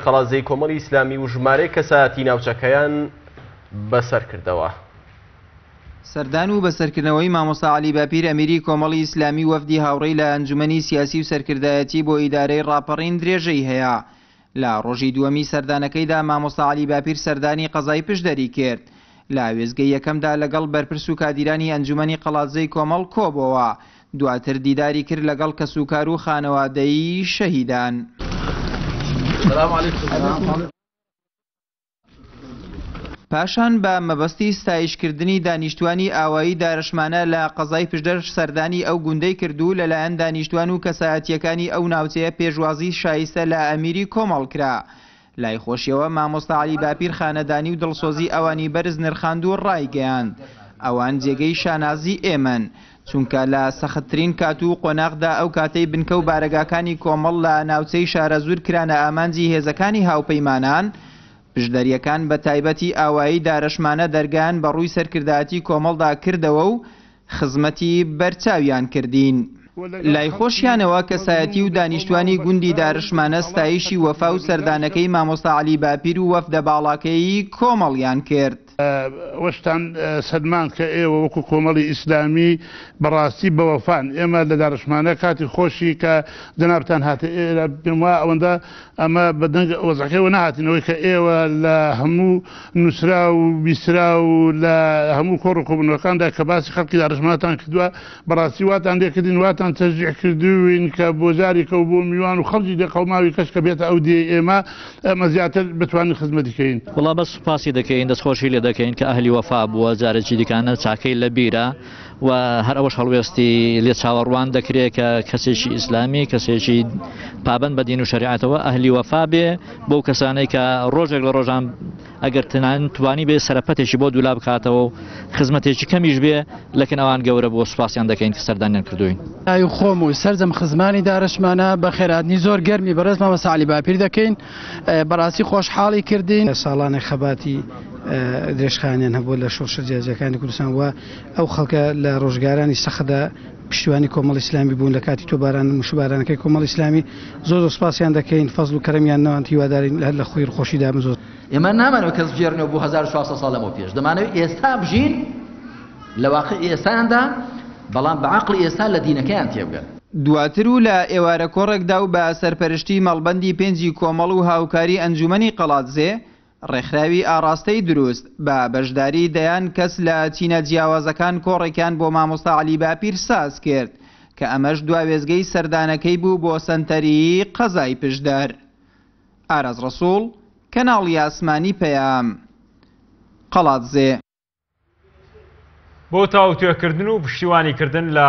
خەڵازەی کۆمەڵی ئیسلامی و ژمارەی کەسایەتی ناوچەکەیان بەسەر کردەوە. سەردان و بەسەرکردنەوەی مامۆستا عەلی باپیر ئەمیری کۆمەڵی ئیسلامی وەفدی هاوڕێی لە ئەنجومەنی سیاسی و سەرکردایەتی بۆ ئیدارەی ڕاپەڕین درێژەی هەیە. لە ڕۆژی دووەمی سەردانەکەیدا مامۆستا عەلی باپیر سەردانی قەزای پشدەری کرد. لە وێزگەی یەکەمدا لەگەڵ بەرپرس و کادیرانی ئەنجومەنی قەڵاتزەی کۆمەڵ کۆبەوە. دواتر دیداری کرد لەگەڵ کەسوکار و خانەوادەی شەهیدان. پاشان بە مەبەستی ستایشکردنی دانیشتوانی ئاوایی دارەشمانە لە قەزای پشدەر سەردانی ئەو گوندەی کردو لەلایەن دانیشتوان و کەسایەتیەکانی ئەو ناوچەیە پێشوازی شایستە لە ئەمیری کۆمەڵ کرا. لای خۆشیەوە مامۆستا عەلی باپیر خانەدانی و دڵسۆزی ئەوانی بەرز نرخاند و ڕایگەیاند. ئەوان جێگەی شانازی ئێمەن، چونکە لە سەختترین کات و قۆناغدا ئەو کاتەی بنکە و بارەگاکانی کۆمەڵ لە ناوچەی شارەزور کرانە ئامانجی هێزەکانی هاوپەیمانان، پشدەریەکان بە تایبەتی ئاوایی دارەشمانە دەرگان بە ڕووی سەرکردایەتی کۆمەڵدا کردەوە و خزمەتی بەرچاویان کردین. لای خۆشیانەوە کەسایەتی و دانیشتوانی گوندی دارەشمانە ستایشی وەفا و سەردانەکەی مامۆستا عەلی باپیر و وەفدە باڵاکەی کۆمەڵیان کرد. وەشتان سەدمان کە ئێوە وەکو کۆمەڵی ئیسلامی بەڕاستی بەوەفان ئێمە لە دارەشمانە کاتی خۆشی کە جەنابتان هاتە ئێرە بنوا ئەوەندە ئەمە بەدەنگ وەزەکەیەوە نهاتینەوەی کە ئێوە لە هەموو نووسرا و بیسرا و لە هەموو کۆڕ و کۆبوونەوەکاندا کە باسی خەڵکی دارەشمانتان کردووە بەڕاستی واتان لێکردین واتان تەشجیع کردوین کە بۆ جارێکە و بۆ میوان و خەڵکی دەقەوماوی کەس کە بێتە ئەو دێ ئێمە زیاتر بتوانین خزمەتیکەین. وڵا بەس سوپاسی دەکەین دەستخۆشی لێ دەکەین کە ئەهلی وەفا بووە جارێکی دیکانە چاکەی لە بیرە و هەر ئەوەش هەڵوێستی لێ چاوەڕوان دەکرێت کە کەسێکی ئیسلامی کەسێکی پابەند بە دین و شریعەتەوە ئەهلی وەفا بێ بۆ کەسانەی کە ڕۆژێک لە ڕۆژان ئەگەر توانی بێ سەرپەتێکی بۆ دوولا بکاتەوە و خزمەتێکی کەمیش بێ لەکن ئەوان گەورە بۆ سوپاسیان دەکەین کە سەردانیان کردوین. ئای خۆم و سەرجەم خزمانی دارەشمانە بە خێراتنی زۆر گەرمی بەڕێز مامۆستا عەلی باپیر دەکەین بەڕاستی خۆشحاڵی کردین. ساڵانێ خەباتی درێژخانیان هەبوو لە شۆڕشە جیاجەکانی کوردستان و ئەو خەڵکە لە ڕۆژگارانی سەختدا پشتیوانی کۆمەڵی ئیسلامی بوون لە کاتی تۆباران مشوبارانەکەی کۆمەڵی ئیسلامی زۆر سوپاسیان دەکەین فەزل و کەرەمیان نەوان هیوادارین لە خۆی خۆشیدا زۆر. ئێمە نامانەوە کەس بژێرنەوە بۆ 1600 ساڵ لەمەوە پێش دەمانەوێت ئێستا بژین لە واقع ئێستاندا بەڵام بە عەقڵی ئێستا لە دینەکەیان تێبگەن. دواتر و لە ئێوارە کۆڕێکدا و بە سەرپەرشتی مەڵبەندی پێنجی کۆمەڵ و هاوکاری ئەنجومەنی قەڵاتزێ ڕێکخراوی ئاڕاستەی دروست بە بەشداری دەیان کەس لە چینە جیاوازەکان کۆڕێکیان بۆ مامۆستا عەلی باپیر ساز کرد کە ئەمەش دواوێزگەی سەردانەکەی بوو بۆ سەنتەری قەزای پشدەر. ئاراز ڕەسوڵ، کەناڵی ئاسمانی پەیام، قەڵاتزێ. بۆ تاوتوێکردن و پشتیوانیکردن لە